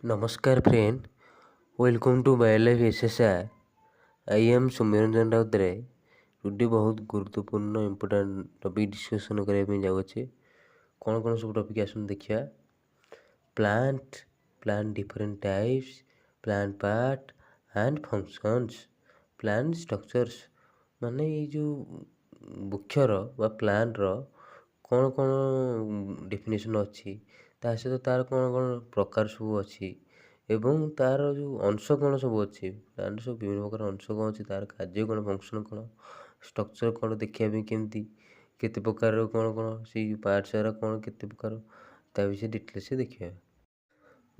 नमस्कार friend, welcome to wild life SSR। I am Soumyaranjan Routray. Today बहुत गुरुत्वपूर्ण इंपोर्टेंट टॉपिक डिस्कशन करने जाऊँचे। कौन सब टॉपिक आसन देखिए। Plant different types, plant part and functions, plant structures. माने ये जो वृक्षर बा प्लांटर कौन कौन डेफिनेशन अच्छी, ता सहित तार कौन प्रकार सब अच्छी एवं तार जो अंश कौन सब अच्छी, प्लांट सब विभिन्न प्रकार अंश कौन अच्छी, तार कार्य कौन, फंक्शन कौन, स्ट्रक्चर कौन, देखा केमती केते प्रकार कौन से पार्ट्स कौन केते प्रकार ता विषय डिटेल्स देखिए।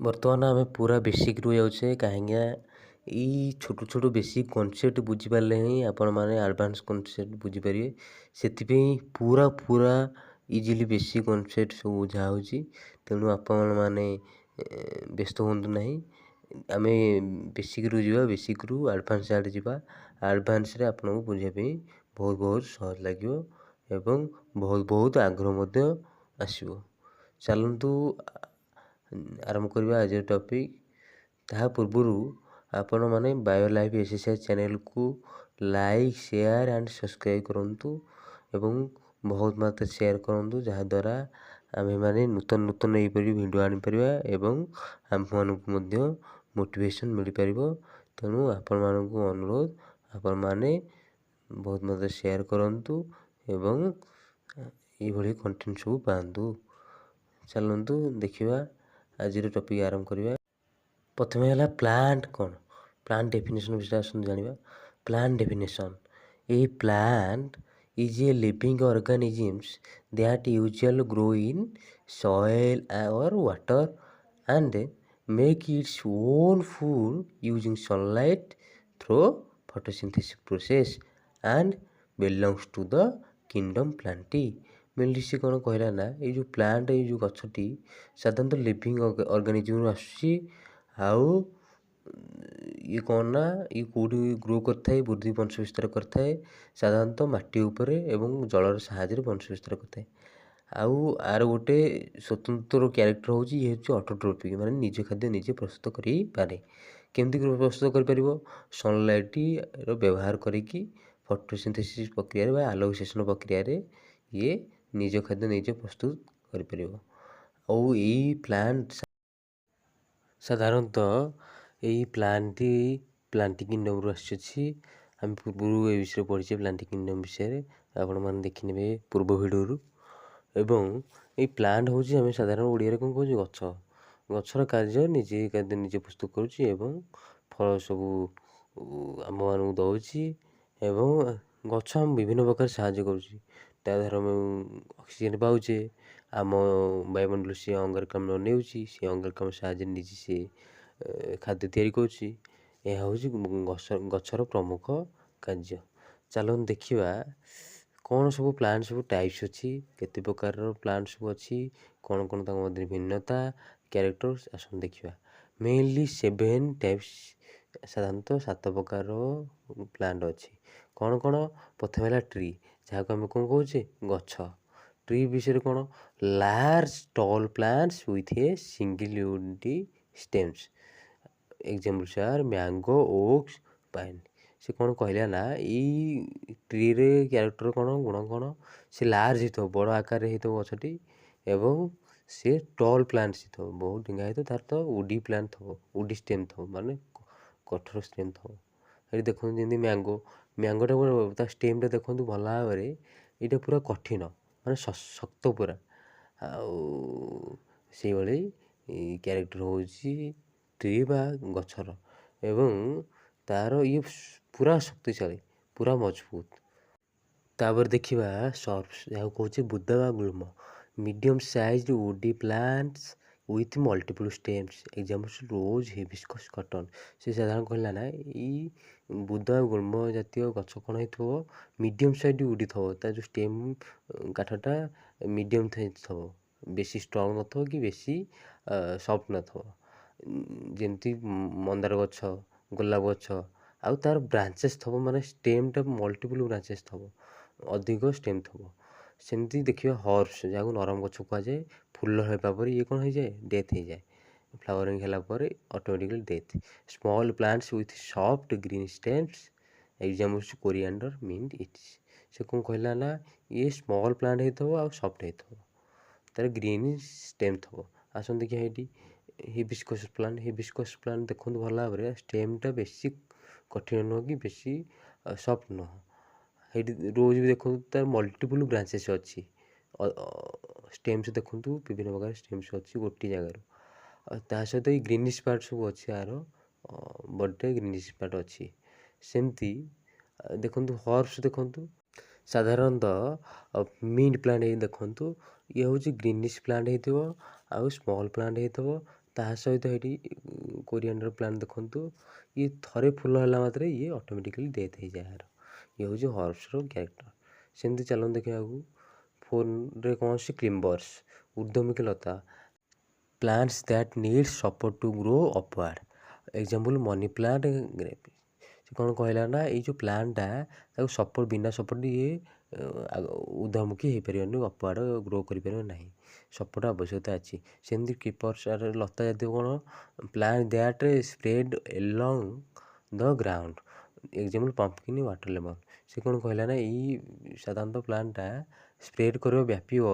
बर्तमान आम पूरा बेसिक रू जाऊे कहीं छोट छोट बेसिक कनसेप्ट बुझीपारे ही आपण मैंने एडवांस कनसेप्ट बुझीपारे। से पूरा पूरा इजिली बेसिक कनसेप्ट सब बुझा हो। तेणु आपण मैंने व्यस्त हूँ ना, आम बेसिक रू जा, बेसिक रू एडवांस आड़े जा। एडवांस रे आपको बुझापी बहुत बहुत सहज लगे एवं बहुत बहुत आग्रह आसो। चलतु आरंभ करवा आज टॉपिक। ता पूर्वर आपण मैंने बायो लाइफ SSR चैनल को लाइक शेयर एंड सब्सक्राइब करंतु एवं बहुत मात्रा शेयर करंतु, जहाद्वारा आमे माने नूतन नूतन यहीपरि भिडियो आनीपरिया एवं आम मानक मोटिवेशन मिल पार। तेणु आपण मानक अनुरोध आपण माने बहुत मात्रा शेयर करंतु एवं ये कंटेंट सब पातु। चलतु देखिए आज टॉपिक आरंभ करवा। प्रथम है प्लांट कौन, प्लांट डेफिनेशन विषय जाना। Plant definition: A plant is a living organisms that usually grow in soil or water and make its own food using sunlight through photosynthesis process and belongs to the kingdom plantae। Mainly सी कौन कहला ना, ये जो plant ये जो गछटी साधारणतः living organism आसूसी। आउ ये कौन ना, ये कौटी ग्रो करता है, वृद्धि वंश विस्तार करता है साधारणतः माटी उपरे एवं जलर साहाय्य वंश विस्तार करता है। आउ आर गोटे स्वतंत्र क्यारेक्टर हूँ ये हूँ ऑटोट्रोपिक, माने निज खाद्य निजे प्रस्तुत करें। केमती प्रस्तुत कर सनलाइट व्यवहार करिकी फोटोसिंथेसिस प्रक्रिया आलोक विश्लेषण प्रक्रिया ये निज खाद्य निजे प्रस्तुत कर। प्लांट साधारणतः यही प्लांटिंग किंगडम रू आसी। आम पूर्व ए विषय पढ़ी प्लांटिंग किंगडम विषय आपण मैंने देखने पूर्व भिडियो। एवं ये प्लांट हूँ आम साधारण ओडिया कौन कह गछ, गचर कार्य निजे खाद्य निजे प्रस्तुत करुच्ची एवं फल सब आम मान दौची एवं गछ आम विभिन्न प्रकार साहाय्य करुच्ची। ताद्वारा आम ऑक्सीजन पाचे, आम वायुमंडल सी अंगारकाम्ल नेउची, सी अंगारकाम्ल साहाय्य निजे से खाद्य तैयारी करुच्ची। यह हूँ गछर प्रमुख कार्य। चलन देखिए कौन सब प्लांट सब टाइप्स अच्छी, केते प्रकार प्लांट सब अच्छी, कौन कौन मध्य भिन्नता क्यारेक्टर आसन देखिए। मेनली 7 टाइप्स, साधारणतः 7 प्रकार प्लांट अच्छी। कौन कौन? प्रथम है ट्री, जहाँ को आम कौन कहे गछ। ट्री विषय कौन? Large tall plants with a single unity stems. Examples are mango, oaks, pine. से कौन कहला ना, ये ट्री रे क्यारेक्टर कौन, गुण कौन? से लार्ज हो बड़ आकार हो गछटी एवं से टॉल प्लांट्स हो बहुत डिंगा हो, तार तो वुडी प्लांट थो, वुडी स्टेम थो, माने कठोर स्टेम थो। ये देखो जमी मैंगो, मैंगोटा स्टेमटा देखो भल भाव में यहाँ पूरा कठिन माने शक्त पूरा। से क्यारेक्टर हूँ ट्री बा गछर एवं तार ये पूरा शक्तिशाली, पूरा मजबूत। तापर देखिए सर्फ्स, जहाँ कहे बुदा बा गुल्म, medium size woody plants with multiple stems. Examples rose, hibiscus, cotton. से साधारण कहला ना, ये बुदा गुल्म जातीय गछ कौन हो मीडियम साइज वुडी थो, ता जो स्टेम काठटा मीडियम थो, बेसी स्ट्रंग न थो कि बेसी सफ्ट न थो। जमती मंदार गछ, गोलाप गछ, आउ तार ब्रांचेस थो, माने स्टेमटा मल्टीपल ब्रांचेस थो, अधिक स्टेम थो। सेमती देखिए हर्ब्स, जहाँ को नरम गछ कहुए, फूल होगा पर ये कौन हो जाए, डेथ हो जाए, ଫ୍ଲାୱରିଂ ହେଲା ପରେ automatically death. Small plants with soft green stems examples coriander mint etc. ସେ କ'ଣ କହିଲା ନା ଇଏ ସ୍ମଲ୍ ପ୍ଲାଣ୍ଟ ହେଇଥିବ ଆଉ ସଫ୍ଟ ହେଇଥିବ, ତାର ଗ୍ରୀନ୍ ଷ୍ଟେମ୍ ଥିବ। ଆସନ୍ତୁ ଦେଖିବା ଏଇଠି ହିବିସ୍କସ୍ ପ୍ଲାଣ୍ଟ ଦେଖନ୍ତୁ ଭଲ ଭାବରେ ଷ୍ଟେମ୍ଟା ବେଶୀ କଠିନ ନୁହଁ କି ବେଶୀ ସଫ୍ଟ ନୁହଁ। ସେଇଠି ରୋଜ୍ ବି ଦେଖନ୍ତୁ ତାର ମଲ୍ଟିପୁଲ୍ ବ୍ରାଞ୍ଚେସ୍ ଅଛି, ଷ୍ଟେମ୍ସ ଦେଖନ୍ତୁ ବିଭିନ୍ନ ପ୍ରକାର ଷ୍ଟେମ୍ସ ଅଛି ଗୋଟିଏ ଜାଗାରୁ। ତା ସହିତ ଏଇ ଗ୍ରୀନିଶ୍ ପାର୍ଟ ସବୁ ଅଛି, ଆର ବଡ଼ିରେ ଗ୍ରୀନିଶ୍ ପାର୍ଟ ଅଛି। ସେମିତି ଦେଖନ୍ତୁ ହର୍ବସ୍ ଦେଖନ୍ତୁ ସାଧାରଣତଃ ମିଣ୍ଟ ପ୍ଲାଣ୍ଟ ହେଇ ଦେଖନ୍ତୁ ଇଏ ହେଉଛି ଗ୍ରୀନିଶ୍ ପ୍ଲାଣ୍ଟ ହେଇଥିବ ଆଉ ସ୍ମଲ୍ ପ୍ଲାଣ୍ଟ ହେଇଥିବ। ତା ସହିତ ଏଇଠି କୋରିଆଣ୍ଡର ପ୍ଲାଣ୍ଟ ଦେଖନ୍ତୁ ଇଏ ଥରେ ଫୁଲ ହେଲା ମାତ୍ରେ ଇଏ ଅଟୋମେଟିକାଲି ଡେଥ୍ ହେଇଯାଏ। ଏହାର ଇଏ ହେଉଛି ହର୍ବସ୍ର କ୍ୟାରେକ୍ଟର। ସେମିତି ଚାଲନ୍ତୁ ଦେଖିବାକୁ ଫୋନରେ କ'ଣ ଅଛି କ୍ଲିମ୍ବର୍ସ ଊର୍ଦ୍ଧ୍ୱମୁଖୀ ଲତା plants that need support to grow upward example money plant grape. ସେ କ'ଣ କହିଲା ନା ଏଇ ଯେଉଁ ପ୍ଲାଣ୍ଟଟା ତାକୁ ସପୋର୍ଟ ବିନା ସପୋର୍ଟ ଇଏ ଊର୍ଦ୍ଧ୍ୱମୁଖୀ ହେଇପାରିବନି, ଅପୱାର୍ଡ଼ ଗ୍ରୋ କରିପାରିବ ନାହିଁ, ସପୋର୍ଟ ଆବଶ୍ୟକତା ଅଛି। ସେମିତି କିପର୍ସ ଲତା ଜାତୀୟ କ'ଣ plant that spread along the ground example pumpkin watermelon. ସେ କ'ଣ କହିଲା ନା ଏଇ ସାଧାରଣତଃ ପ୍ଲାଣ୍ଟଟା ସ୍ପ୍ରେଡ୍ କରିବ ବ୍ୟାପିବ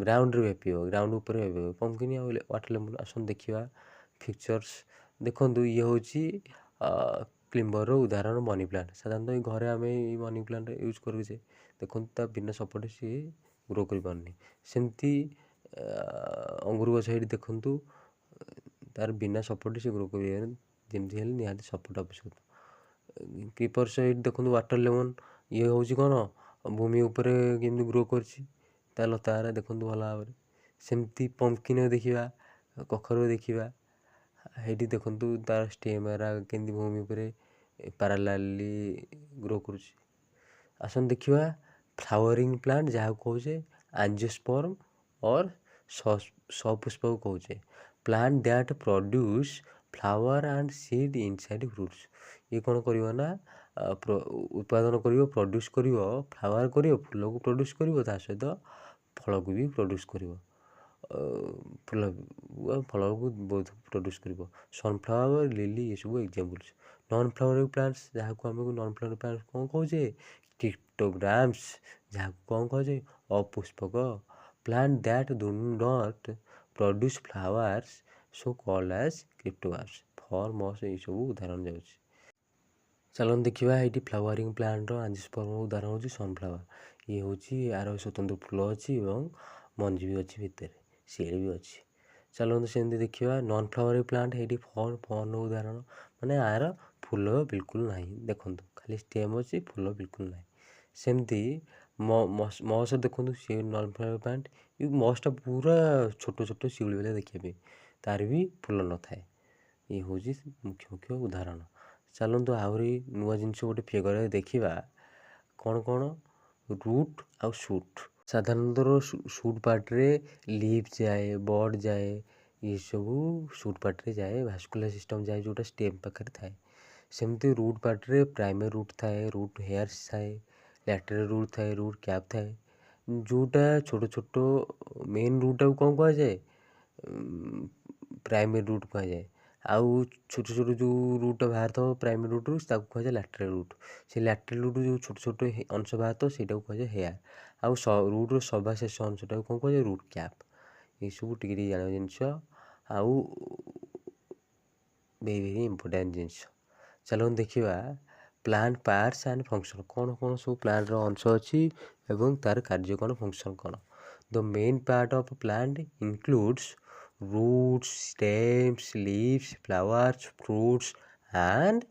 ଗ୍ରାଉଣ୍ଡରେ ବ୍ୟାପିବ, ଗ୍ରାଉଣ୍ଡ ଉପରେ ବ୍ୟାପିବ ପମ୍ପକିନ୍ ଆଉ ୱାଟରଲେମନ୍। ଆସନ୍ତୁ ଦେଖିବା ଫିଚର୍ସ ଦେଖନ୍ତୁ ଇଏ ହେଉଛି କ୍ଲିମ୍ବରର ଉଦାହରଣ ମନି ପ୍ଲାଣ୍ଟ। ସାଧାରଣତଃ ଏଇ ଘରେ ଆମେ ଏଇ ମନି ପ୍ଲାଣ୍ଟ ୟୁଜ୍ କରୁଛେ, ଦେଖନ୍ତୁ ତା ବିନା ସପୋର୍ଟରେ ସିଏ ଗ୍ରୋ କରିପାରୁନି। ସେମିତି ଅଙ୍ଗୁର ଗଛ ଏଇଠି ଦେଖନ୍ତୁ ତାର ବିନା ସପୋର୍ଟରେ ସେ ଗ୍ରୋ କରିପାରିବନି, ଯେମିତି ହେଲେ ନିହାତି ସପୋର୍ଟ ଆବଶ୍ୟକତା। କ୍ରିପର୍ସ ଏଇଠି ଦେଖନ୍ତୁ ୱାଟରଲେମନ୍ ଇଏ ହେଉଛି କ'ଣ ଭୂମି ଉପରେ କେମିତି ଗ୍ରୋ କରିଛି, ତା ଲତାରେ ଦେଖନ୍ତୁ ଭଲ ଭାବରେ। ସେମିତି ପମ୍ପକିନ୍ ଦେଖିବା, କଖାରୁ ଦେଖିବା, ସେଇଠି ଦେଖନ୍ତୁ ତାର ଷ୍ଟେମ୍ ଏରା କେମିତି ଭୂମି ଉପରେ ପାରାଲାଲି ଗ୍ରୋ କରୁଛି। ଆସନ୍ତୁ ଦେଖିବା ଫ୍ଲାୱରିଂ ପ୍ଲାଣ୍ଟ ଯାହାକୁ କହୁଛେ ଆଞ୍ଜିଓସ୍ପର୍ମ ଅର୍ ସପୁଷ୍ପକୁ କହୁଛେ plant that produce flower and seed inside fruits. ଇଏ କ'ଣ କରିବ ନା ଉତ୍ପାଦନ କରିବ, ପ୍ରଡ୍ୟୁସ୍ କରିବ, ଫ୍ଲାୱାର କରିବ, ଫୁଲକୁ ପ୍ରଡ୍ୟୁସ୍ କରିବ, ତା ସହିତ ଫଳକୁ ବି ପ୍ରଡ୍ୟୁସ୍ କରିବ, ଫଳକୁ ବହୁତ ପ୍ରଡ୍ୟୁସ୍ କରିବ। ସନଫ୍ଲାୱାର ଲିଲି ଏସବୁ ଏକ୍ଜାମ୍ପଲ୍ସ। ନନ୍ ଫ୍ଲାୱରିଂ ପ୍ଲାଣ୍ଟସ୍ ଯାହାକୁ ଆମେ ନନ୍ ଫ୍ଲାୱରିଂ ପ୍ଲାଣ୍ଟ କ'ଣ କହୁଛେ କ୍ରିପ୍ଟୋଗ୍ରାମ୍ସ ଯାହାକୁ କ'ଣ କହୁଛେ ଅପୁଷ୍ପକ plant that do not produce flowers so called as cryptograms for moss ଏଇସବୁ ଉଦାହରଣ ଯାଉଛି। ଚାଲନ୍ତୁ ଦେଖିବା ଏଇଠି ଫ୍ଲାୱରିଂ ପ୍ଲାଣ୍ଟର ଆଞ୍ଜିଓସ୍ପର୍ମର ଉଦାହରଣ ହେଉଛି ସନଫ୍ଲାୱାର। ଇଏ ହେଉଛି ଆର ସ୍ୱତନ୍ତ୍ର ଫୁଲ ଅଛି ଏବଂ ମଞ୍ଜି ବି ଅଛି ଭିତରେ, ସିଏଳି ବି ଅଛି। ଚାଲନ୍ତୁ ସେମିତି ଦେଖିବା ନନ୍ ଫ୍ଲାୱରିଂ ପ୍ଲାଣ୍ଟ ଏଇଠି ଫର୍ନ ଉଦାହରଣ, ମାନେ ଆର ଫୁଲ ବିଲକୁଲ ନାହିଁ, ଦେଖନ୍ତୁ ଖାଲି ଷ୍ଟେମ୍ ଅଛି, ଫୁଲ ବିଲକୁଲ ନାହିଁ। ସେମିତି ମସ୍ ଦେଖନ୍ତୁ ସେ ନନ୍ ଫ୍ଲାୱରିଂ ପ୍ଲାଣ୍ଟ, ଏ ମସ୍ଟା ପୁରା ଛୋଟ ଛୋଟ ଶିଉଳି ଭଳିଆ ଦେଖିବା ପାଇଁ, ତାର ବି ଫୁଲ ନଥାଏ। ଇଏ ହେଉଛି ମୁଖ୍ୟ ଉଦାହରଣ। ଚାଲନ୍ତୁ ଆହୁରି ନୂଆ ଜିନିଷ ଗୋଟେ ଫିଗରରେ ଦେଖିବା କ'ଣ ରୁଟ୍ ଆଉ ସୁଟ୍। ସାଧାରଣତଃ ସୁଟ୍ ପାର୍ଟରେ ଲିଭ୍ ଯାଏ, ବଡ୍ ଯାଏ, ଏସବୁ ସୁଟ୍ ପାର୍ଟରେ ଯାଏ, ଭାସ୍କୁଲାର ସିଷ୍ଟମ୍ ଯାଏ ଯେଉଁଟା ଷ୍ଟେମ୍ ପାଖରେ ଥାଏ। ସେମିତି ରୁଟ୍ ପାର୍ଟରେ ପ୍ରାଇମେରୀ ରୁଟ୍ ଥାଏ, ରୁଟ୍ ହେୟାର୍ସ ଥାଏ, ଲ୍ୟାଟେରାଲ୍ ରୁଟ୍ ଥାଏ, ରୁଟ୍ କ୍ୟାପ୍ ଥାଏ। ଯେଉଁଟା ଛୋଟ ଛୋଟ ମେନ୍ ରୁଟ୍ଟାକୁ କ'ଣ କୁହାଯାଏ ପ୍ରାଇମେରୀ ରୁଟ୍ କୁହାଯାଏ, ଆଉ ଛୋଟ ଛୋଟ ଯେଉଁ ରୁଟ୍ଟା ବାହାରିଥିବ ପ୍ରାଇମେରୀ ରୁଟ୍ରୁ ତାକୁ କୁହାଯାଏ ଲ୍ୟାଟେରାଲ୍ ରୁଟ୍। ସେ ଲ୍ୟାଟେରାଲ୍ ରୁଟ୍ରୁ ଯେଉଁ ଛୋଟ ଛୋଟ ଅଂଶ ବାହାରିଥିବ ସେଇଟାକୁ କୁହାଯାଏ ହେୟାର୍, ଆଉ ରୁଟ୍ର ସବା ଶେଷ ଅଂଶଟାକୁ କ'ଣ କୁହାଯାଏ ରୁଟ୍ କ୍ୟାପ୍। ଏସବୁ ଟିକେ ଟିକେ ଜାଣିବା ଜିନିଷ, ଆଉ ଭେରି ଇମ୍ପୋର୍ଟାଣ୍ଟ ଜିନିଷ। ଚାଲନ୍ତୁ ଦେଖିବା ପ୍ଲାଣ୍ଟ ପାର୍ଟସ୍ ଆଣ୍ଡ ଫଙ୍କସନ୍, କ'ଣ ସବୁ ପ୍ଲାଣ୍ଟର ଅଂଶ ଅଛି ଏବଂ ତା'ର କାର୍ଯ୍ୟ କ'ଣ, ଫଙ୍କସନ୍ କ'ଣ। The main part of plant includes roots, stems, leaves, flowers, fruits and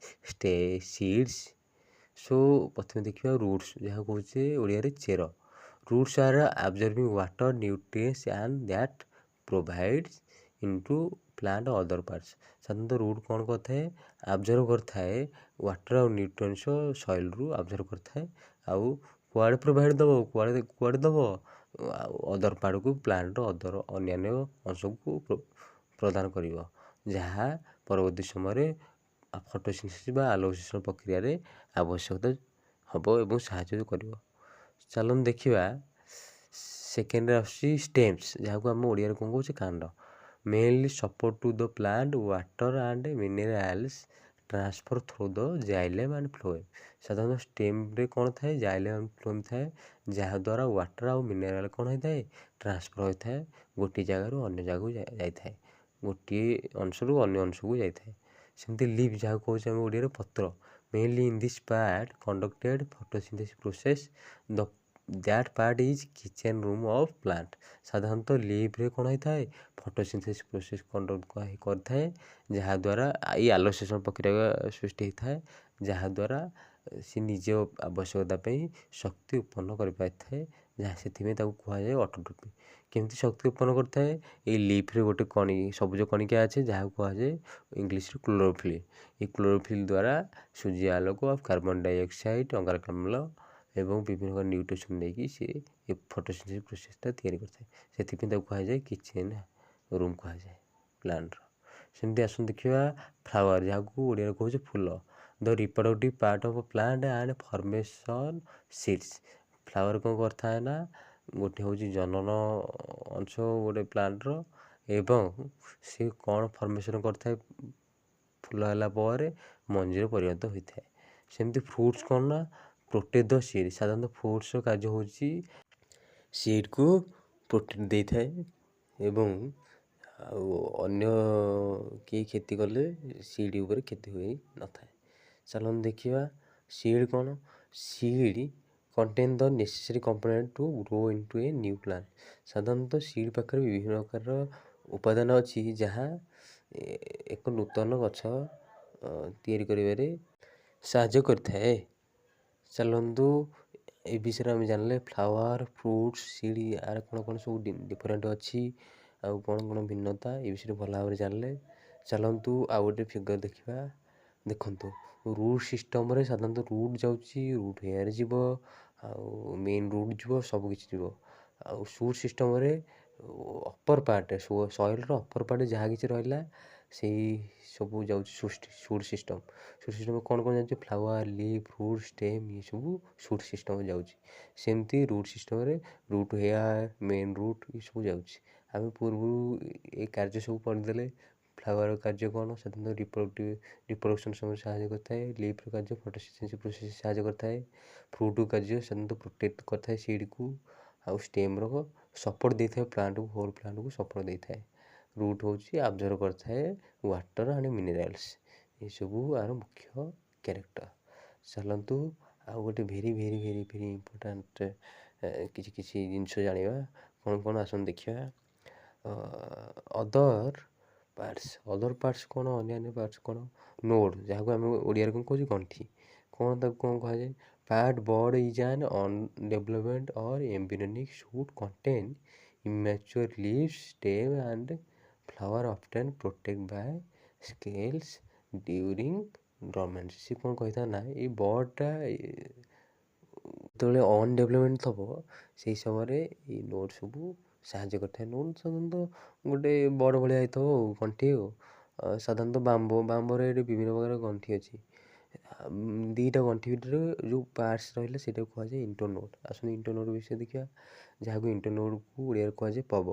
seeds. So ପ୍ରଥମେ ଦେଖିବା ରୁଟ୍ସ ଯାହା କହୁଛେ ଓଡ଼ିଆରେ ଚେର। Roots are absorbing water nutrients and that provides into plant other parts. ସାଧାରଣତଃ ରୁଟ୍ କ'ଣ କରିଥାଏ, ଆବଜର୍ଭ କରିଥାଏ ୱାଟର ଆଉ ନ୍ୟୁଟ୍ରିଏଣ୍ଟସ୍ ସଏଲ୍ରୁ ଆବଜର୍ଭ କରିଥାଏ, ଆଉ କୁଆଡ଼େ ପ୍ରୋଭାଇଡ଼୍ ଦେବ, କୁଆଡ଼େ ଦେବ ଅଦର ପାର୍ଟକୁ, ପ୍ଲାଣ୍ଟର ଅଦର ଅନ୍ୟାନ୍ୟ ଅଂଶକୁ ପ୍ରଦାନ କରିବ, ଯାହା ପରବର୍ତ୍ତୀ ସମୟରେ ଫଟୋସିନ୍ଥେସିସ୍ ବା ଆଲୋକସଂଶ୍ଳେଷଣ ପ୍ରକ୍ରିୟାରେ ଆବଶ୍ୟକତା ହେବ ଏବଂ ସାହାଯ୍ୟ କରିବ। ଚାଲନ୍ତୁ ଦେଖିବା ସେକେଣ୍ଡରେ ଆସୁଛି ଷ୍ଟେମ୍ସ ଯାହାକୁ ଆମେ ଓଡ଼ିଆରେ କ'ଣ କହୁଛେ କାଣ୍ଡ। mainly support to the plant water and minerals transfer through the xylem and phloem। ସାଧାରଣତଃ ଷ୍ଟେମ୍ରେ କ'ଣ ଥାଏ, ଜାଇଲେମ୍ and phloem ଥାଏ, ଯାହାଦ୍ୱାରା ୱାଟର ଆଉ ମିନେରାଲ୍ କ'ଣ ହୋଇଥାଏ, ଟ୍ରାନ୍ସଫର୍ ହୋଇଥାଏ, ଗୋଟିଏ ଜାଗାରୁ ଅନ୍ୟ ଜାଗାକୁ ଯାଇଥାଏ, ଗୋଟିଏ ଅଂଶରୁ ଅନ୍ୟ ଅଂଶକୁ ଯାଇଥାଏ। ସେମିତି ଲିଭ୍ ଯାହାକୁ କହୁଛେ ଆମେ ଓଡ଼ିଆରେ ପତ୍ର, mainly in this part conducted photosynthesis process, the that part is kitchen room of plant। ସାଧାରଣତଃ ଲିଭ୍ରେ କ'ଣ ହୋଇଥାଏ, ଫଟୋସିନ୍ଥେସିସ୍ ପ୍ରୋସେସ୍ କଣ୍ଡକ୍ଟ କରିଥାଏ, ଯାହାଦ୍ୱାରା ଏଇ ଆଲୋକ ପ୍ରକ୍ରିୟା ସୃଷ୍ଟି ହୋଇଥାଏ, ଯାହାଦ୍ୱାରା ସେ ନିଜ ଆବଶ୍ୟକତା ପାଇଁ ଶକ୍ତି ଉତ୍ପନ୍ନ କରିପାରିଥାଏ, ଯାହା ସେଥିପାଇଁ ତାକୁ କୁହାଯାଏ ଅଟୋଟ୍ରୋପି। କେମିତି ଶକ୍ତି ଉତ୍ପନ୍ନ କରିଥାଏ, ଏଇ ଲିଫ୍ରେ ଗୋଟେ ସବୁଜ କଣିକା ଅଛି ଯାହାକୁ କୁହାଯାଏ ଇଂଲିଶରେ କ୍ଲୋରୋଫିଲ୍। এই କ୍ଲୋରୋଫିଲ୍ ଦ୍ୱାରା ସୂର୍ଯ୍ୟ ଆଲୋକ ଆଉ କାର୍ବନ ଡାଇଅକ୍ସାଇଡ଼, ଅଙ୍ଗାରକାମ୍ଳ ଏବଂ ବିଭିନ୍ନ ପ୍ରକାର ନ୍ୟୁଟ୍ରିସନ୍ ନେଇକି ସେ ଏ ଫଟୋସିନ୍ଥେସିସ୍ ପ୍ରୋସେସ୍ଟା ତିଆରି କରିଥାଏ, ସେଥିପାଇଁ ତାକୁ କୁହାଯାଏ କିଚେନ୍ ରୁମ୍ କୁହାଯାଏ ପ୍ଲାଣ୍ଟର। ସେମିତି ଆସନ୍ତୁ ଦେଖିବା ଫ୍ଲାୱାର, ଯାହାକୁ ଓଡ଼ିଆରେ କହୁଛେ ଫୁଲ। The reproductive part of plant and formation seeds. Flower କ'ଣ କରିଥାଏ ନା, ଗୋଟେ ହେଉଛି ଜନନ ଅଂଶ ଗୋଟେ ପ୍ଲାଣ୍ଟର, ଏବଂ ସେ କ'ଣ ଫର୍ମେସନ୍ କରିଥାଏ, ଫୁଲ ହେଲା ପରେ ମଞ୍ଜିରେ ପରିଣତ ହୋଇଥାଏ। ସେମିତି ଫ୍ରୁଟ୍ସ କ'ଣ ନା, ପ୍ରୋଟେକ୍ଟ ଦ ସିଡ୍। ସାଧାରଣତଃ ଫ୍ରୁଟ୍ସର କାର୍ଯ୍ୟ ହେଉଛି ସିଡ୍କୁ ପ୍ରୋଟେକ୍ଟ ଦେଇଥାଏ, ଏବଂ ଆଉ ଅନ୍ୟ କେହି କ୍ଷତି କଲେ ସିଡ୍ ଉପରେ କ୍ଷତି ହୋଇନଥାଏ। ଚାଲନ୍ତୁ ଦେଖିବା ସିଡ୍ କ'ଣ। Seed contain the necessary component to grow into a new plant। ସାଧାରଣତଃ ସିଡ୍ ପାଖରେ ବିଭିନ୍ନ ପ୍ରକାରର ଉପାଦାନ ଅଛି ଯାହା ଏକ ନୂତନ ଗଛ ତିଆରି କରିବାରେ ସାହାଯ୍ୟ କରିଥାଏ। ଚାଲନ୍ତୁ ଏ ବିଷୟରେ ଆମେ ଜାଣିଲେ ଫ୍ଲାୱାର, ଫ୍ରୁଟ୍ସ, ସିଡ୍ ଆର କ'ଣ କ'ଣ ସବୁ ଡିଫରେଣ୍ଟ ଅଛି, ଆଉ କ'ଣ କ'ଣ ଭିନ୍ନତା, ଏ ବିଷୟରେ ଭଲ ଭାବରେ ଜାଣିଲେ। ଚାଲନ୍ତୁ ଆଉ ଗୋଟେ ଫିଗର ଦେଖିବା। ଦେଖନ୍ତୁ ରୁଟ୍ ସିଷ୍ଟମ୍ରେ ସାଧାରଣତଃ ରୁଟ୍ ଯାଉଛି, ରୁଟ୍ ହେୟାର ଯିବ, ଆଉ ମେନ୍ ରୁଟ୍ ଯିବ, ସବୁକିଛି ଯିବ। ଆଉ ସୁଟ୍ ସିଷ୍ଟମ୍ରେ ଅପର ପାର୍ଟରେ ସଏଲ୍ର ଅପର ପାର୍ଟରେ ଯାହା କିଛି ରହିଲା ସେଇ ସବୁ ଯାଉଛି ସୁଟ୍ ସିଷ୍ଟମ୍। ସୁଟ୍ ସିଷ୍ଟମ୍ରେ କ'ଣ କ'ଣ ଯାଉଛି, ଫ୍ଲାୱାର, ଲିଫ୍, ଫ୍ରୁଟ୍, ଷ୍ଟେମ୍, ଏସବୁ ସୁଟ୍ ସିଷ୍ଟମ୍ରେ ଯାଉଛି। ସେମିତି ରୁଟ୍ ସିଷ୍ଟମ୍ରେ ରୁଟ୍ ହେୟାର, ମେନ୍ ରୁଟ୍ ଏସବୁ ଯାଉଛି। ଆମେ ପୂର୍ବରୁ ଏ କାର୍ଯ୍ୟ ସବୁ ପଢ଼ିଦେଲେ। ଫ୍ଲାୱାର କାର୍ଯ୍ୟ କ'ଣ, ସାଧାରଣତଃ ରିପ୍ରଡକ୍ସନ୍ ସମୟରେ ସାହାଯ୍ୟ କରିଥାଏ। ଲିଫ୍ର କାର୍ଯ୍ୟ ଫଟୋସିନ୍ଥେସିସ୍ ପ୍ରୋସେସ୍ ସାହାଯ୍ୟ କରିଥାଏ। ଫ୍ରୁଟ୍ କାର୍ଯ୍ୟ ସାଧାରଣତଃ ପ୍ରୋଟେକ୍ଟ କରିଥାଏ ସିଡ୍କୁ, ଆଉ ଷ୍ଟେମ୍ର ସପୋର୍ଟ ଦେଇଥାଏ ପ୍ଲାଣ୍ଟକୁ, ହୋଲ୍ ପ୍ଲାଣ୍ଟକୁ ସପୋର୍ଟ ଦେଇଥାଏ। ରୁଟ୍ ହେଉଛି ଆବଜର୍ଭ କରିଥାଏ ୱାଟର ଆଣ୍ଡ ମିନେରାଲ୍ସ। ଏସବୁ ଆର ମୁଖ୍ୟ କ୍ୟାରେକ୍ଟର। ଚାଲନ୍ତୁ ଆଉ ଗୋଟେ very very very very important କିଛି ଜିନିଷ ଜାଣିବା। କ'ଣ କ'ଣ ଆସନ୍ତୁ ଦେଖିବା। ଅଦର ପାର୍ଟସ୍ କ'ଣ, ଅନ୍ୟାନ୍ୟ ପାର୍ଟସ୍ କ'ଣ, ନୋଡ଼, ଯାହାକୁ ଆମେ ଓଡ଼ିଆରେ କ'ଣ କହୁଛୁ ଗଣ୍ଠି। କ'ଣ ତାକୁ କ'ଣ କୁହାଯାଏ, part bud is an undevelopment or embryonic shoot contain immature leaves, stem and flower often protected by scales during dormancy। ସେ କ'ଣ କହିଥାଏ ନା, ଏଇ ବଡ୍ଟା ଯେତେବେଳେ ଅନଡେଭଲପମେଣ୍ଟ ଥିବ ସେଇ ସମୟରେ ଏଇ ନୋଟ୍ ସବୁ ସାହାଯ୍ୟ କରିଥାଏ। ନୋଟ୍ ସାଧାରଣତଃ ଗୋଟେ ବଡ଼ ଭଳିଆ ହେଇଥିବ ଆଉ ଗଣ୍ଠି ଆଉ। ସାଧାରଣତଃ ବାମ୍ବୋରେ ଏଠି ବିଭିନ୍ନ ପ୍ରକାର ଗଣ୍ଠି ଅଛି। ଦୁଇଟା ଗଣ୍ଠି ଭିତରେ ଯେଉଁ ପାର୍ଟସ୍ ରହିଲେ ସେଇଟାକୁ କୁହାଯାଏ ଇଣ୍ଟରନୋଡ୍। ଆସନ୍ତୁ ଇଣ୍ଟରନୋଡ୍ ବିଷୟରେ ଦେଖିବା, ଯାହାକୁ ଇଣ୍ଟରନୋଡ୍କୁ ଓଡ଼ିଆରେ କୁହାଯାଏ ପବ।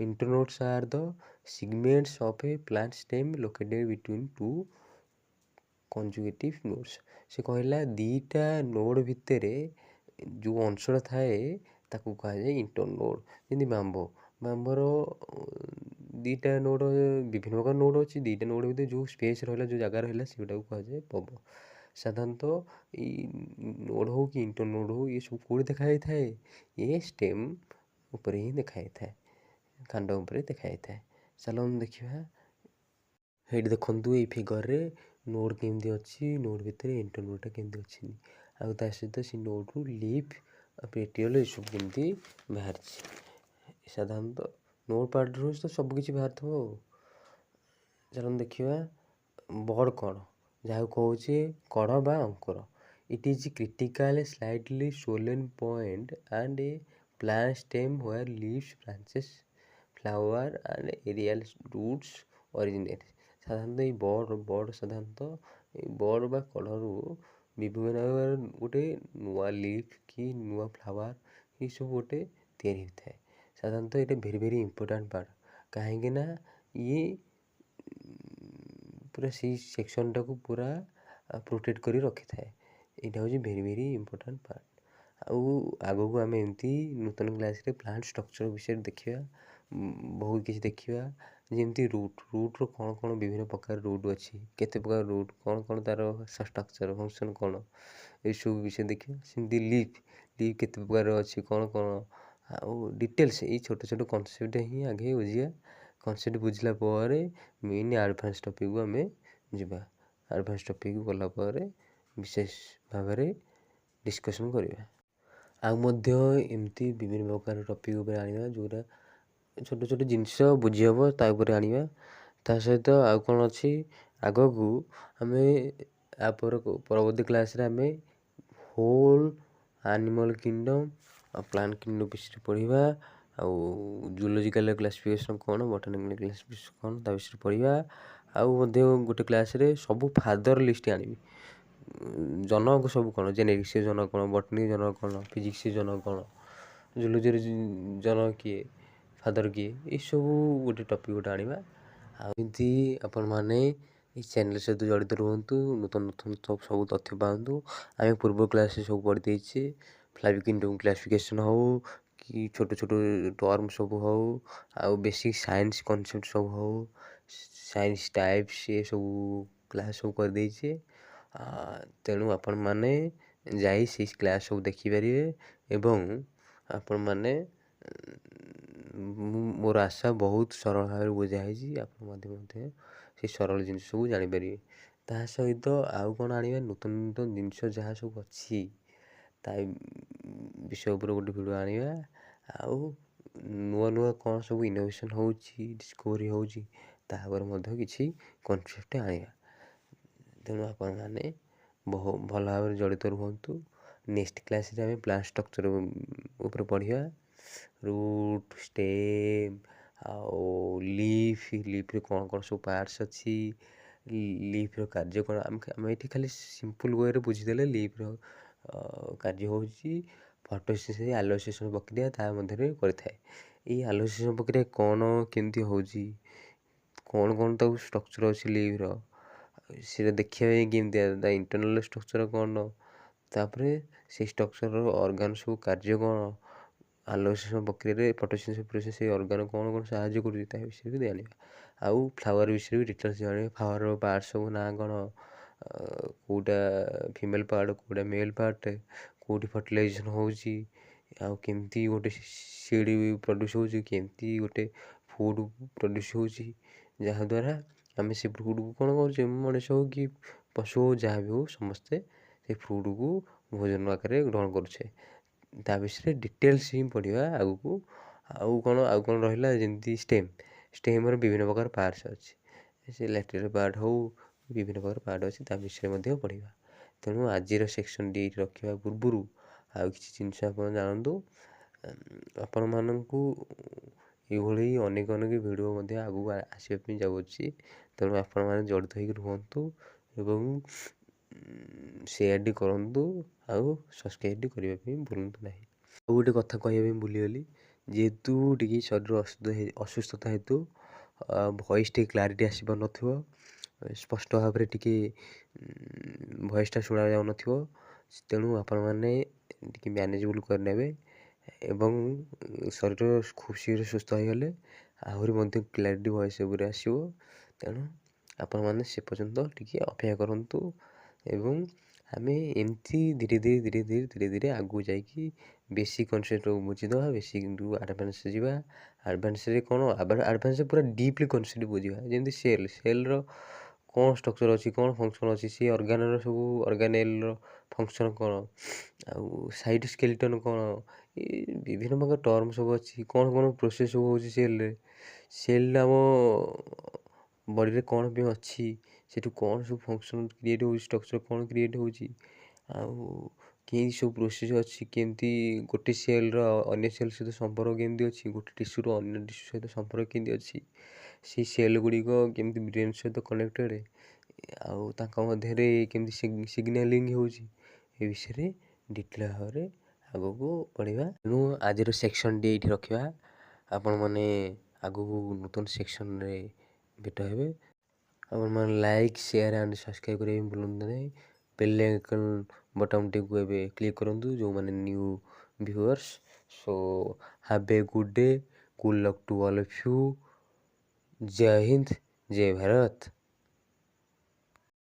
Internodes are the segments of a plant stem located between two conjugative nodes. ସେ କହିଲା ଦୁଇଟା ନୋଡ୍ ଭିତରେ ଯେଉଁ ଅଂଶଟା ଥାଏ ତାକୁ କୁହାଯାଏ ଇଣ୍ଟରନୋଡ୍। ଯେମିତି ବାମ୍ବୋର ଦୁଇଟା ନୋଡ୍, ବିଭିନ୍ନ ପ୍ରକାର ନୋଡ୍ ଅଛି, ଦୁଇଟା ନୋଡ୍ ଭିତରେ ଯେଉଁ ସ୍ପେସ୍ ରହିଲା, ଯେଉଁ ଜାଗା ରହିଲା ସେଗୁଟାକୁ କୁହାଯାଏ ପବ। ସାଧାରଣତଃ ଏଇ ନୋଡ୍ ହଉ କି ଇଣ୍ଟରନୋଡ୍ ହଉ, ଏ ସବୁ କେଉଁଠି ଦେଖାଯାଇଥାଏ, ଏ ଷ୍ଟେମ୍ ଉପରେ ହିଁ ଦେଖାଯାଇଥାଏ, କାଣ୍ଡ ଉପରେ ଦେଖାଯାଇଥାଏ। ଚାଲନ୍ତୁ ଦେଖିବା। ଏଇଠି ଦେଖନ୍ତୁ ଏଇ ଫିଗରରେ ନୋଡ୍ କେମିତି ଅଛି, ନୋଡ୍ ଭିତରେ ଇଣ୍ଟରନୋଡ୍ଟା କେମିତି ଅଛି, ଆଉ ତା ସହିତ ସେ ନୋଡ୍ରୁ ଲିଫ୍ ଆଉ ପେଟିଓଲ ଏସବୁ କେମିତି ବାହାରିଛି। ସାଧାରଣତଃ ନୋଡ୍ ପାର୍ଟରୁ ତ ସବୁକିଛି ବାହାରିଥିବ ଆଉ। ଚାଲନ୍ତୁ ଦେଖିବା ବଡ୍ କ'ଣ, ଯାହାକୁ କହୁଛେ କଢ଼ ବା ଅଙ୍କୁର। It is critical slightly swollen point and a plant stem where leaves, branches, flower and aerial roots originate। ସାଧାରଣତଃ ଏଇ ବଡ୍ ସାଧାରଣତଃ ଏଇ ବଡ୍ ବା କଢ଼ରୁ ବିଭିନ୍ନ ଗୋଟେ ନୂଆ ଲିଫ୍ କି ନୂଆ ଫ୍ଲାୱାର ଏସବୁ ଗୋଟେ ତିଆରି ହୋଇଥାଏ। ସାଧାରଣତଃ ଏଇଟା ଭେରି ଭେରି ଇମ୍ପୋର୍ଟାଣ୍ଟ ପାର୍ଟ, କାହିଁକି ନା ଇଏ ପୁରା ସେଇ ସେକ୍ସନଟାକୁ ପୁରା ପ୍ରୋଟେକ୍ଟ କରି ରଖିଥାଏ। ଏଇଟା ହେଉଛି ଭେରି ଭେରି ଇମ୍ପୋର୍ଟାଣ୍ଟ ପାର୍ଟ। ଆଉ ଆଗକୁ ଆମେ ଏମିତି ନୂତନ କ୍ଲାସ୍ରେ ପ୍ଲାଣ୍ଟ ଷ୍ଟ୍ରକ୍ଚର୍ ବିଷୟରେ ଦେଖିବା, ବହୁତ କିଛି ଦେଖିବା। ଯେମିତି ରୁଟ୍ର କ'ଣ କ'ଣ ବିଭିନ୍ନ ପ୍ରକାର ରୁଟ୍ ଅଛି, କେତେ ପ୍ରକାର ରୁଟ୍, କ'ଣ ତା'ର ଷ୍ଟ୍ରକ୍ଚର୍ ଫଙ୍କସନ୍ କ'ଣ, ଏସବୁ ବିଷୟ ଦେଖିବା। ସେମିତି ଲିଫ୍ କେତେ ପ୍ରକାର ଅଛି, କ'ଣ ଆଉ ଡିଟେଲ୍ସ, ଏଇ ଛୋଟ ଛୋଟ କନସେପ୍ଟ ହିଁ ଆଗେ ବୁଝିବା। କନସେପ୍ଟ ବୁଝିଲା ପରେ ମେନ୍ ଆଡ଼ଭାନ୍ସ ଟପିକ୍କୁ ଆମେ ଯିବା। ଆଡ଼ଭାନ୍ସ ଟପିକ୍ ଗଲା ପରେ ବିଶେଷ ଭାବରେ ଡିସ୍କସନ୍ କରିବା। ଆଉ ମଧ୍ୟ ଏମିତି ବିଭିନ୍ନ ପ୍ରକାର ଟପିକ୍ ଉପରେ ଆଣିବା, ଯେଉଁଟା ଛୋଟ ଛୋଟ ଜିନିଷ ବୁଝି ହେବ ତା ଉପରେ ଆଣିବା। ତା ସହିତ ଆଉ କ'ଣ ଅଛି, ଆଗକୁ ଆମେ ପରବର୍ତ୍ତୀ କ୍ଲାସ୍ରେ ଆମେ ହୋଲ୍ ଆନିମଲ୍ କିଙ୍ଗଡ଼ମ୍ ଆଉ ପ୍ଲାଣ୍ଟ କିଙ୍ଗଡ଼ମ୍ ବିଷୟରେ ପଢ଼ିବା। ଆଉ ଜୁଲୋଜିକାଲ୍ କ୍ଲାସିଫିକେସନ୍ କ'ଣ, ବଟାନିକାଲ୍ କ୍ଲାସିଫିକେସନ୍ କ'ଣ, ତା ବିଷୟରେ ପଢ଼ିବା। ଆଉ ମଧ୍ୟ ଗୋଟେ କ୍ଲାସ୍ରେ ସବୁ ଫାଦର ଲିଷ୍ଟ ଆଣିବି। ଜନକ ସବୁ କ'ଣ, ଜେନେଟିକ୍ସ ଜନକ କ'ଣ, ବଟନି ଜନକ କ'ଣ, ଫିଜିକ୍ସ ଜନକ କ'ଣ, ଜୁଲୋଜିର ଜନକ କିଏ, ଫାଦର କିଏ, ଏସବୁ ଗୋଟେ ଟପିକ୍ ଗୋଟେ ଆଣିବା। ଆଉ ଏମିତି ଆପଣମାନେ ଏଇ ଚ୍ୟାନେଲ୍ ସହିତ ଜଡ଼ିତ ରୁହନ୍ତୁ, ନୂତନ ସବୁ ତଥ୍ୟ ପାଆନ୍ତୁ। ଆମେ ପୂର୍ବ କ୍ଲାସ୍ରେ ସବୁ ପଢ଼ି ଦେଇଛେ, ଫ୍ଲାଭିକ୍ କିଙ୍ଗଡ଼ମ୍ କ୍ଲାସିଫିକେସନ୍ ହେଉ କି ଛୋଟ ଛୋଟ ଟର୍ମ ସବୁ ହେଉ, ଆଉ ବେସିକ୍ ସାଇନ୍ସ କନସେପ୍ଟ ସବୁ ହେଉ, ସାଇନ୍ସ ଟାଇପ୍ସ, ଏସବୁ କ୍ଲାସ୍ ସବୁ କରିଦେଇଛେ। ତେଣୁ ଆପଣମାନେ ଯାଇ ସେଇ କ୍ଲାସ୍ ସବୁ ଦେଖିପାରିବେ। ଏବଂ ଆପଣମାନେ ମୋର ଆଶା ବହୁତ ସରଳ ଭାବରେ ବୁଝା ହେଇଛି, ଆପଣ ମଧ୍ୟ ସେଇ ସରଳ ଜିନିଷ ସବୁ ଜାଣିପାରିବେ। ତା ସହିତ ଆଉ କ'ଣ ଆଣିବା, ନୂତନ ନୂତନ ଜିନିଷ ଯାହା ସବୁ ଅଛି ତା ବିଷୟ ଉପରେ ଗୋଟେ ଭିଡ଼ିଓ ଆଣିବା। ଆଉ ନୂଆ ନୂଆ କ'ଣ ସବୁ ଇନୋଭେସନ୍ ହେଉଛି, ଡିସ୍କଭରି ହେଉଛି, ତା ଉପରେ ମଧ୍ୟ କିଛି କନସେପ୍ଟ ଆଣିବା। ତେଣୁ ଆପଣମାନେ ଭଲ ଭାବରେ ଜଡ଼ିତ ରୁହନ୍ତୁ। ନେକ୍ସଟ କ୍ଲାସ୍ରେ ଆମେ ପ୍ଲାଣ୍ଟ ଷ୍ଟ୍ରକ୍ଚର୍ ଉପରେ ପଢ଼ିବା। ରୁଟ୍, ଷ୍ଟେମ୍ ଆଉ ଲିଫ୍ରେ କ'ଣ କ'ଣ ସବୁ ପାର୍ଟସ୍ ଅଛି, ଲିଫ୍ର କାର୍ଯ୍ୟ କ'ଣ, ଆମେ ଏଠି ଖାଲି ସିମ୍ପଲ୍ ୱେରେ ବୁଝିଦେଲେ ଲିଫ୍ର କାର୍ଯ୍ୟ ହେଉଛି ଫଟୋସିନ୍ଥେସିସ୍ ଆଲୋସିଏସନ୍ ପ୍ରକ୍ରିୟା ତା ମଧ୍ୟରେ କରିଥାଏ। ଏଇ ଆଲୋସିଏସନ୍ ପ୍ରକ୍ରିୟା କ'ଣ କେମିତି ହେଉଛି, କ'ଣ ତାକୁ ଷ୍ଟ୍ରକ୍ଚର୍ ଅଛି ଲିଫ୍ର, ସେଇଟା ଦେଖିବା ପାଇଁ କେମିତିଆ, ତା ଇଣ୍ଟରନାଲ୍ ଷ୍ଟ୍ରକ୍ଚର୍ କ'ଣ, ତାପରେ ସେଇ ଷ୍ଟ୍ରକ୍ଚର୍ର ଅର୍ଗାନ୍ ସବୁ କାର୍ଯ୍ୟ କ'ଣ, ଆଲୋସିଏସନ୍ ପ୍ରକ୍ରିୟାରେ ଫଟୋସିନ୍ଥେସିସ୍ ପ୍ରୋସେସ୍ ସେଇ ଅର୍ଗାନ୍ କ'ଣ ସାହାଯ୍ୟ କରୁଛି, ତା ବିଷୟରେ ବି ଜାଣିବା। ଆଉ ଫ୍ଲାୱାର୍ ବିଷୟରେ ବି ଡିଟେଲ୍ସ ଜାଣିବା। ଫ୍ଲାୱାର୍ର ପାର୍ଟ ସବୁ ନାଁ କ'ଣ, କେଉଁଟା ଫିମେଲ୍ ପାର୍ଟ, କେଉଁଟା ମେଲ୍ ପାର୍ଟ, କେଉଁଠି ଫର୍ଟିଲାଇଜେସନ୍ ହେଉଛି, ଆଉ କେମିତି ଗୋଟେ ସିଡ୍ ପ୍ରଡ୍ୟୁସ୍ ହେଉଛି, କେମିତି ଗୋଟେ ଫୁଡ଼୍ ପ୍ରଡ୍ୟୁସ୍ ହେଉଛି, ଯାହାଦ୍ୱାରା ଆମେ ସେ ଫ୍ରୁଟ୍କୁ କ'ଣ କରୁଛେ, ମଣିଷ ହଉ କି ପଶୁ ହଉ ଯାହା ବି ହଉ ସମସ୍ତେ ସେ ଫ୍ରୁଟ୍କୁ ଭୋଜନ ଆକାରରେ ଗ୍ରହଣ କରୁଛେ। ତା ବିଷୟରେ ଡିଟେଲ୍ସ ହିଁ ପଢ଼ିବା ଆଗକୁ। ଆଉ କ'ଣ ରହିଲା, ଯେମିତି ଷ୍ଟେମ୍ର ବିଭିନ୍ନ ପ୍ରକାର ପାର୍ଟସ୍ ଅଛି, ସେ ଲ୍ୟାଟେରାଲ୍ ପାର୍ଟ ହଉ ବିଭିନ୍ନ ପ୍ରକାର ପାର୍ଟ ଅଛି, ତା ବିଷୟରେ ମଧ୍ୟ ପଢ଼ିବା। ତେଣୁ ଆଜିର ସେକ୍ସନ୍ଟି ଏଇଠି ରଖିବା ପୂର୍ବରୁ ଆଉ କିଛି ଜିନିଷ ଆପଣ ଜାଣନ୍ତୁ। ଆପଣମାନଙ୍କୁ ଏଇଭଳି ଅନେକ ଭିଡ଼ିଓ ମଧ୍ୟ ଆଗକୁ ଆସିବା ପାଇଁ ଯାଉଅଛି। ତେଣୁ ଆପଣମାନେ ଜଡ଼ିତ ହୋଇକି ରୁହନ୍ତୁ ଏବଂ ସେୟାରଟି କରନ୍ତୁ ଆଉ ସବସ୍କ୍ରାଇବ୍ଟି କରିବା ପାଇଁ ଭୁଲନ୍ତୁ ନାହିଁ। ଆଉ ଗୋଟେ କଥା କହିବା ପାଇଁ ଭୁଲିଗଲି, ଯେହେତୁ ଟିକେ ଶରୀର ଅସୁସ୍ଥତା ହେତୁ ଭଏସ୍ ଟିକେ କ୍ଲାରିଟି ଆସିପାରୁନଥିବ, ସ୍ପଷ୍ଟ ଭାବରେ ଟିକେ ଭଏସ୍ଟା ଶୁଣାଯାଉନଥିବ, ତେଣୁ ଆପଣମାନେ ଟିକେ ମ୍ୟାନେଜେବୁଲ୍ କରିନେବେ ଏବଂ ଶରୀର ଖୁବ୍ ଶୀଘ୍ର ସୁସ୍ଥ ହୋଇଗଲେ ଆହୁରି ମଧ୍ୟ କ୍ଲାରିଟି ଭଏସ୍ ଉପରେ ଆସିବ। ତେଣୁ ଆପଣମାନେ ସେ ପର୍ଯ୍ୟନ୍ତ ଟିକେ ଅପେକ୍ଷା କରନ୍ତୁ ଏବଂ ଆମେ ଏମିତି ଧୀରେ ଧୀରେ ଆଗକୁ ଯାଇକି ବେସିକ୍ କନସେପ୍ଟକୁ ବୁଝିଦେବା, ବେସିକ୍ରୁ ଆଡ଼ଭାନ୍ସ ଯିବା। ଆଡ଼ଭାନ୍ସରେ କ'ଣ, ଆଡ଼ଭାନ୍ସରେ ପୁରା ଡିପ୍ଲି କନସେପ୍ଟ ବୁଝିବା। ଯେମିତି ସେଲ୍ର କ'ଣ ଷ୍ଟ୍ରକ୍ଚର୍ ଅଛି, କ'ଣ ଫଙ୍କସନ୍ ଅଛି, ସେ ଅର୍ଗାନର ସବୁ ଅର୍ଗାନେଲ୍ର ଫଙ୍କସନ୍ କ'ଣ, ଆଉ ସାଇଟୋସ୍କେଲେଟନ୍ କ'ଣ, ଏ ବିଭିନ୍ନ ପ୍ରକାର ଟର୍ମ ସବୁ ଅଛି, କ'ଣ ପ୍ରୋସେସ୍ ସବୁ ହେଉଛି ସେଲ୍ ଆମ ବଡ଼ିରେ କ'ଣ ପାଇଁ ଅଛି, ସେଠୁ କ'ଣ ସବୁ ଫଙ୍କସନ୍ କ୍ରିଏଟ୍ ହେଉଛି, ଷ୍ଟ୍ରକ୍ଚର୍ କ'ଣ କ୍ରିଏଟ୍ ହେଉଛି, ଆଉ କେମିତି ସବୁ ପ୍ରୋସେସ୍ ଅଛି, କେମିତି ଗୋଟେ ସେଲ୍ର ଅନ୍ୟ ସେଲ୍ ସହିତ ସମ୍ପର୍କ କେମିତି ଅଛି, ଗୋଟେ ଟିସ୍ୟୁର ଅନ୍ୟ ଟିସ୍ୟୁ ସହିତ ସମ୍ପର୍କ କେମିତି ଅଛି, ସେଇ ସେଲ୍ ଗୁଡ଼ିକ କେମିତି ବ୍ରେନ୍ ସହିତ କନେକ୍ଟେଡ଼୍, ଆଉ ତାଙ୍କ ମଧ୍ୟରେ କେମିତି ସିଗ୍ନାଲିଂ ହେଉଛି, ଏ ବିଷୟରେ ଡିଟେଲ୍ ଭାବରେ ଆଗକୁ ପଢ଼ିବା। ତେଣୁ ଆଜିର ସେକ୍ସନ୍ଟି ଏଇଠି ରଖିବା। ଆପଣମାନେ ଆଗକୁ ନୂତନ ସେକ୍ସନ୍ରେ ଭେଟ ହେବେ। ଆପଣମାନେ ଲାଇକ୍ ସେୟାର ଆଣ୍ଡ ସବସ୍କ୍ରାଇବ୍ କରିବା ପାଇଁ ଭୁଲନ୍ତୁ ନାହିଁ। ବେଲ୍ ଆଇକନ୍ ବଟନ୍ଟିକୁ ଏବେ କ୍ଲିକ୍ କରନ୍ତୁ ଯେଉଁମାନେ new viewers. So have a good day, good luck to all of you. ଜୟ ହିନ୍ଦ, ଜୟ ଭାରତ।